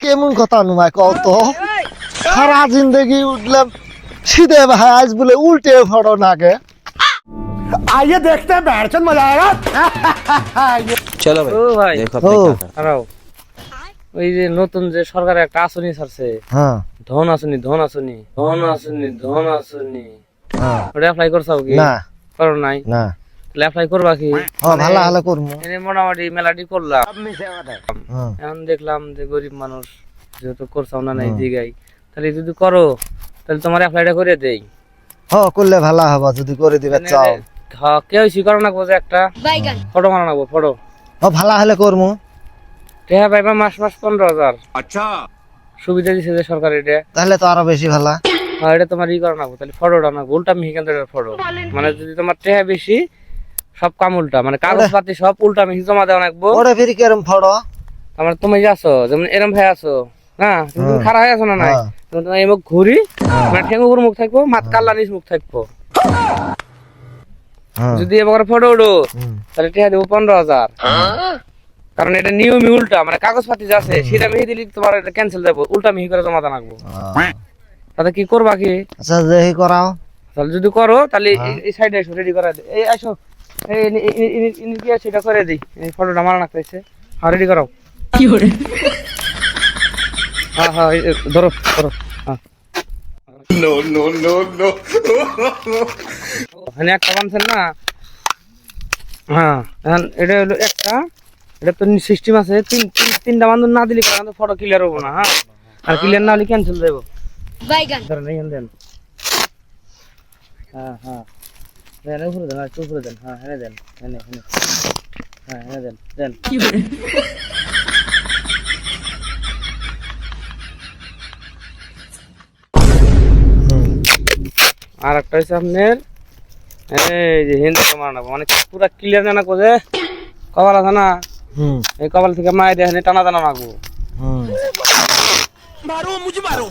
কেমন কথা নুমায় কত সারা জিন্দগি উঠলাম সিধে ভাই আজ বলে উল্টে ফটো নাকে आइए देखते हैं बैठचंद मजा आएगा চলো ভাই ও ভাই দেখো ও। দাঁড়াও ওই যে নতুন যে সরকারের একটা আসনি ছাড়ছে হ্যাঁ ধন আসনি হ্যাঁ ওটা অ্যাপ্লাই করছাও কি না করো নাই না তাহলে অ্যাপ্লাই করবা কি ভালো ভালো করবো এনে মোটামুটি মেলাটি করলাম হ্যাঁ এখন দেখলাম যে গরিব মানুষ যেহেতু করছাও না নাই দিগাই তাহলে যদি করো তাহলে তোমার অ্যাপ্লাইটা করে দেই করলে ভালো হবে যদি করে দিবে চাও হ্যাঁ কেউ স্বীকার না করছে একটা ফটো বানাবো ফটো ভালো হলে করবো টেহা পাইবা মাস 15,000 আচ্ছা সুবিধা দিছে যে সরকার এটা তাহলে তো আরো বেশি ভালো হ্যাঁ এটা তোমার ই করা নাকবো তাহলে ফটোটা না উল্টা মিহি কেন্দ্রের ফটো মানে যদি তোমার টেহা বেশি সব কাম উল্টা মানে কাগজপাতি সব উল্টা মিহি জমা দেওয়া নাকবো ওরে ফিরি কেরম ফটো আমার তুমি যে আছো যেমন এরম ভাই আছো না তুমি খারাপ হয়ে আছো না নাই তুমি তোমার এই মুখ ঘুরি মানে ঠেঙ্গু উপর মুখ থাকবো মাত কাল্লা নিচ মুখ থাকবো যদি এবার ফটো উঠো তাহলে টেহা দেবো 15,000 কারণ এটা নিয়মই উল্টা মানে কাগজপাতি যা আছে সেটা মিহি দিলে তোমার এটা ক্যান্সেল দেবো উল্টা মিহি করে জমা দেওয়া নাকবো তাতে কি করবা কি আচ্ছা দেখি করাও তাহলে যদি করো তাহলে এই সাইডে এসো রেডি করে দে এই আসো এই কি আছে এটা করে দিই এই ফটোটা মারা রাখতেছে হ্যাঁ রেডি করো কি করে হ্যাঁ হ্যাঁ ধরো ধরো হ্যাঁ নো একটা বানছেন না হ্যাঁ এখন এটা হলো একটা এটা তো সিস্টেম আছে তিনটা বান্ধব না দিলে কিন্তু ফটো ক্লিয়ার হবো না হ্যাঁ আর ক্লিয়ার না হলে ক্যান্সেল দেবো ধরেন এইখানে দেন হ্যাঁ হ্যাঁ দেন উপরে দেন একটু উপরে দেন হ্যাঁ হেনে দেন হেনে হ্যাঁ হেনে দেন দেন আর একটা হচ্ছে আপনার এই যে হিন্দু মানাবো মানে পুরা ক্লিয়ার জানা কোজে কপাল আছে না এই কপাল থেকে মায়ের দেখানে টানা টানা রাখবো मारो मुझे मारो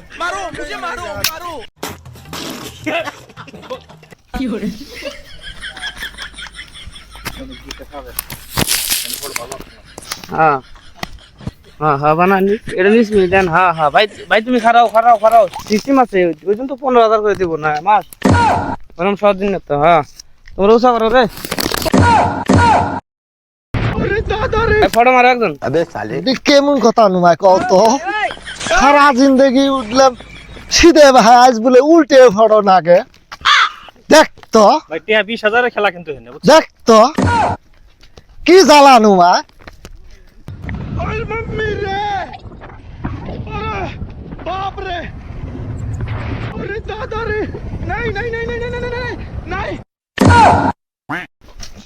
হ্যাঁ হ্যাঁ হ্যাঁ বানানি এটা 20 মিনিট দেন হ্যাঁ হ্যাঁ ভাই ভাই তুমি খারাও সিস্টেম আছে ওই জন্য তো 15,000 করে দিব না মাস এরকম 7 দিন না তো হ্যাঁ তোমরা উৎসাহ করো রে ফটো মারো একজন কেমন কথা নুমায় কত সারা জিন্দগি উঠলাম সিধে ভাই আজ বলে উল্টে ফটো নাকে দেখ তো भाई टिया 20,000 খেলা কিন্তু হেনে দেখ তো কি জ্বালা নুমায় ओए मम्मी रे अरे बाप रे अरे दादा रे नहीं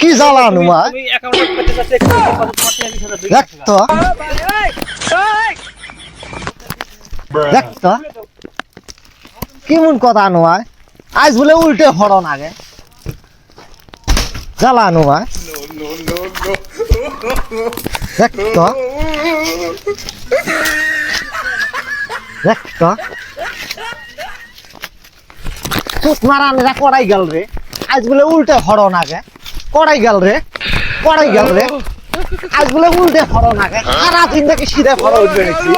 কি জ্বালা নুমায় তুমি অ্যাকাউন্টে পেতে যাচ্ছে একটু কত তোমার টিয়া 20,000 দেখ তো দেখ তো কেমন কথা নুমায় আজ বলে উল্টে ফটো নাকে জ্বালা নুমায় দেখ তো দেখ তো চুপ মারানিরা কড়াই গেল রে আজ বলে উল্টে ফটো নাকে কড়াই গেল রে আজ বলে উল্টে ফটো নাকে সারা দিন থেকে সিধে ফটো উঠবে নাকি